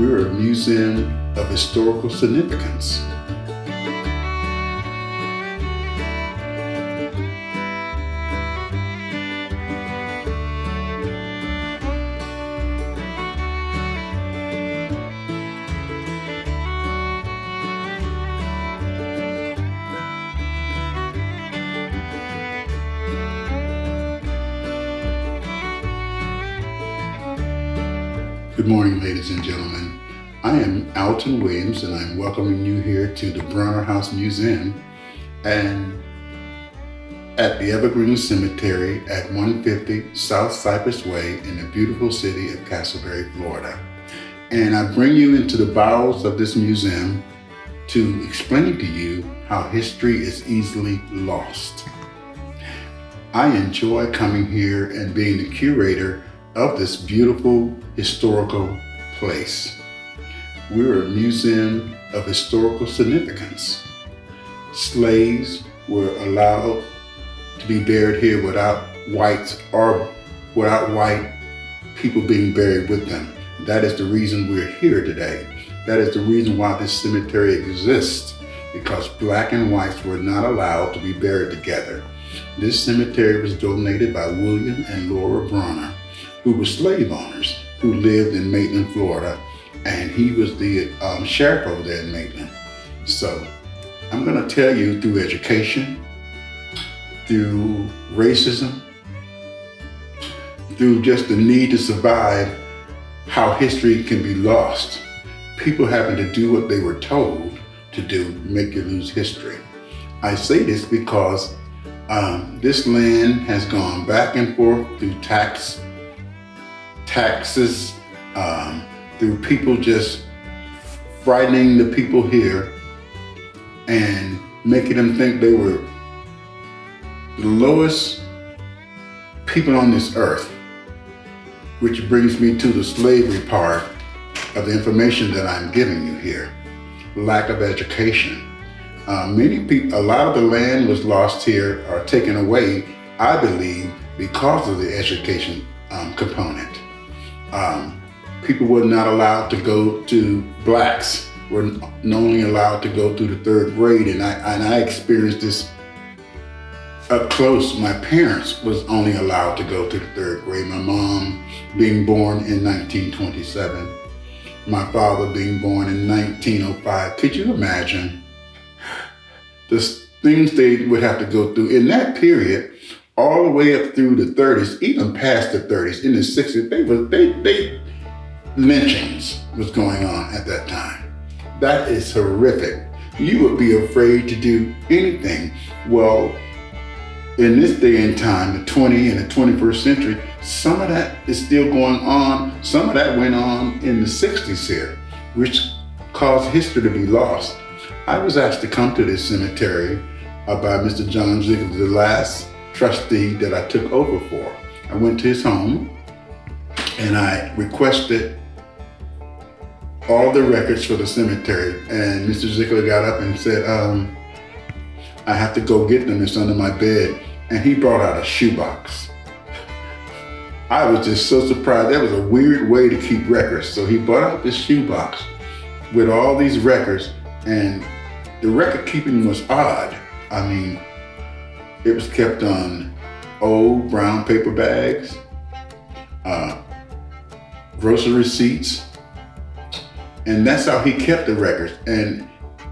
We're a museum of historical significance. Good morning, ladies and gentlemen. I am Alton Williams, and I'm welcoming you here to the Brawner House Museum and at the Evergreen Cemetery at 150 South Cypress Way in the beautiful city of Castleberry, Florida. And I bring you into the bowels of this museum to explain to you how history is easily lost. I enjoy coming here and being the curator of this beautiful historical place. We're a museum of historical significance. Slaves were allowed to be buried here without whites or without white people being buried with them. That is the reason we're here today. That is the reason why this cemetery exists, because black and whites were not allowed to be buried together. This cemetery was donated by William and Laura Brawner, who were slave owners who lived in Maitland, Florida, and he was the sheriff over there in Maitland. So I'm going to tell you through education, through racism, through just the need to survive, how history can be lost. People having to do what they were told to do, make you lose history. I say this because this land has gone back and forth through taxes, through people just frightening the people here and making them think they were the lowest people on this earth, which brings me to the slavery part of the information that I'm giving you here. Lack of education. Many people, a lot of the land was lost here or taken away, I believe, because of the education component. People were not allowed to go to, blacks were only allowed to go through the third grade, and I experienced this up close. My parents was only allowed to go to the third grade. My mom being born in 1927, my father being born in 1905. Could you imagine the things they would have to go through in that period, all the way up through the 30s, even past the 30s, in the 60s, lynchings was going on at that time. That is horrific. You would be afraid to do anything. Well, in this day and time, the 20th and the 21st century, some of that is still going on. Some of that went on in the 60s here, which caused history to be lost. I was asked to come to this cemetery by Mr. John Ziegler, the last trustee that I took over for. I went to his home and I requested all the records for the cemetery, and Mr. Ziegler got up and said, I have to go get them, it's under my bed. And he brought out a shoebox. I was just so surprised. That was a weird way to keep records. So he brought out this shoebox with all these records, and the record keeping was odd. I mean, it was kept on old brown paper bags, grocery receipts, and that's how he kept the records. And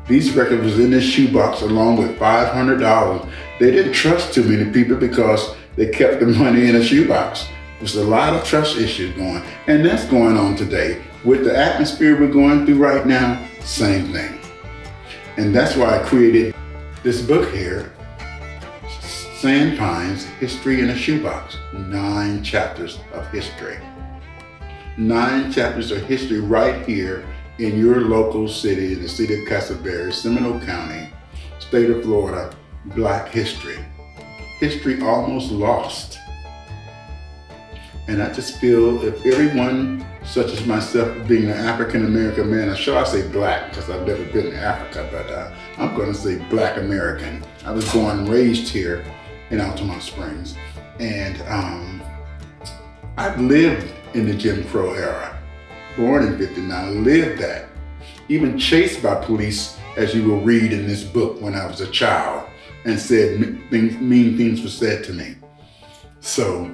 these records was in this shoebox along with $500. They didn't trust too many people because they kept the money in a shoebox. There's a lot of trust issues going, and that's going on today. With the atmosphere we're going through right now, same thing. And that's why I created this book here, Sandpine's History in a Shoebox. 9 chapters of history. 9 chapters of history right here in your local city, the city of Castleberry, Seminole County, state of Florida, Black history. History almost lost. And I just feel if everyone, such as myself, being an African-American man, or shall I say black, because I've never been in Africa, but I'm going to say Black American. I was born and raised here in Alton Springs. And I've lived in the Jim Crow era. born in 59, lived that. Even chased by police, as you will read in this book, when I was a child, and said mean things were said to me. So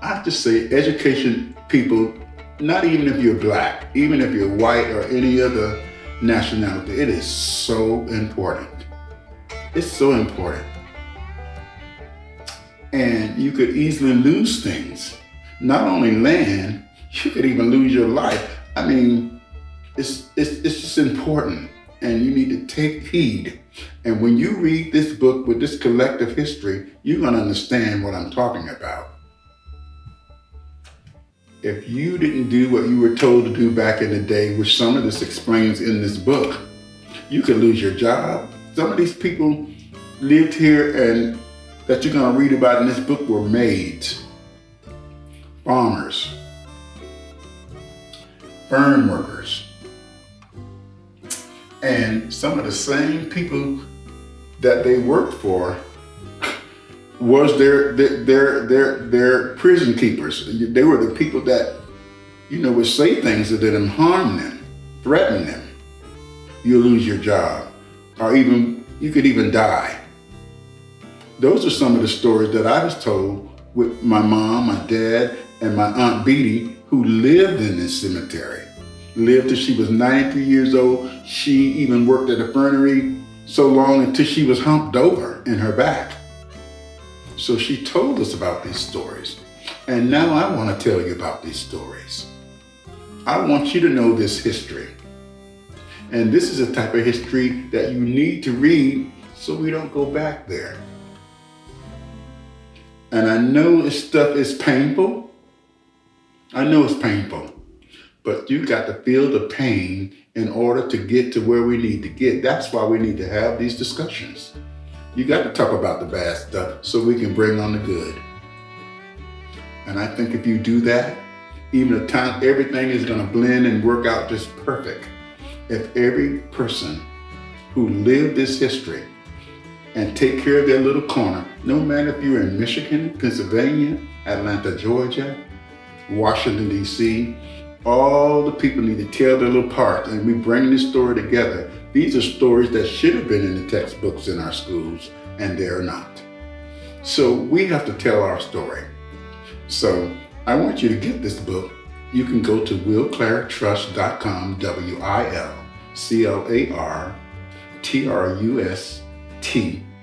I have to say, education, people, not even if you're black, even if you're white or any other nationality, it is so important. It's so important. And you could easily lose things. Not only land, you could even lose your life. I mean, it's just important, and you need to take heed. And when you read this book with this collective history, you're going to understand what I'm talking about. If you didn't do what you were told to do back in the day, which some of this explains in this book, you could lose your job. Some of these people lived here and that you're going to read about in this book were maids, farmers, farm workers. And some of the same people that they worked for was their prison keepers. They were the people that, would say things that didn't harm them, threaten them. You'll lose your job, or even you could even die. Those are some of the stories that I was told with my mom, my dad, and my Aunt Beatty, who lived in this cemetery. Lived till she was 93 years old. She even worked at a fernery so long until she was humped over in her back. So she told us about these stories. And now I want to tell you about these stories. I want you to know this history. And this is a type of history that you need to read so we don't go back there. And I know this stuff is painful. I know it's painful. But you got to feel the pain in order to get to where we need to get. That's why we need to have these discussions. You got to talk about the bad stuff so we can bring on the good. And I think if you do that, even the time, everything is going to blend and work out just perfect. If every person who lived this history and take care of their little corner, no matter if you're in Michigan, Pennsylvania, Atlanta, Georgia, Washington, D.C., all the people need to tell their little part, and we bring this story together. These are stories that should have been in the textbooks in our schools, and they're not. So we have to tell our story. So I want you to get this book. You can go to willclartrust.com, WILCLARTRUST,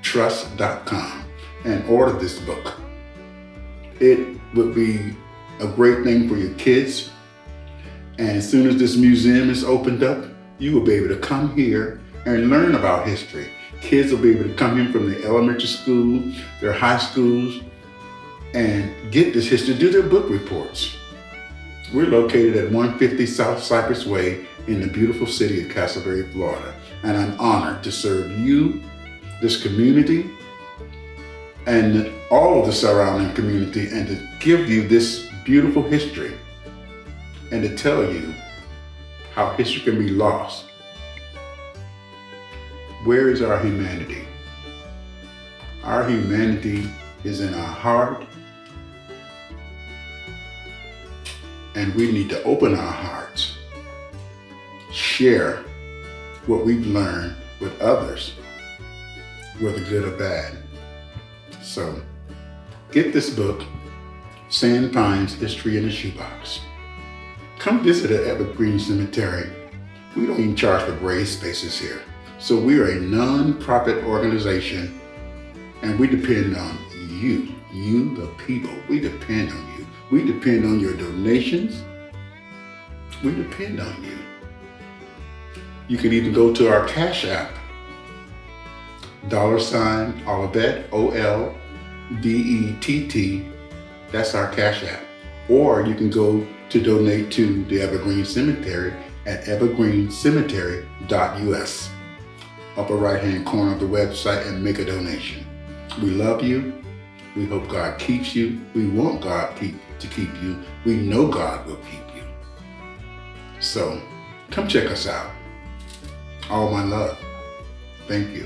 trust.com, and order this book. It would be a great thing for your kids. And as soon as this museum is opened up, you will be able to come here and learn about history. Kids will be able to come in from the elementary school, their high schools, and get this history, do their book reports. We're located at 150 South Cypress Way in the beautiful city of Castleberry, Florida. And I'm honored to serve you, this community, and all of the surrounding community, and to give you this beautiful history, and to tell you how history can be lost. Where is our humanity? Our humanity is in our heart, and we need to open our hearts, share what we've learned with others, whether good or bad. So get this book, Sand Pines, History in a Shoebox. Come visit at Evergreen Cemetery. We don't even charge for grave spaces here. So we are a non-profit organization, and we depend on you, the people. We depend on you. We depend on your donations. We depend on you. You can even go to our Cash App, $Olivet, OLBETT. That's our Cash App. Or you can go to donate to the Evergreen Cemetery at evergreencemetery.us. Upper right-hand corner of the website, and make a donation. We love you. We hope God keeps you. We want God to keep you. We know God will keep you. So come check us out. All my love. Thank you.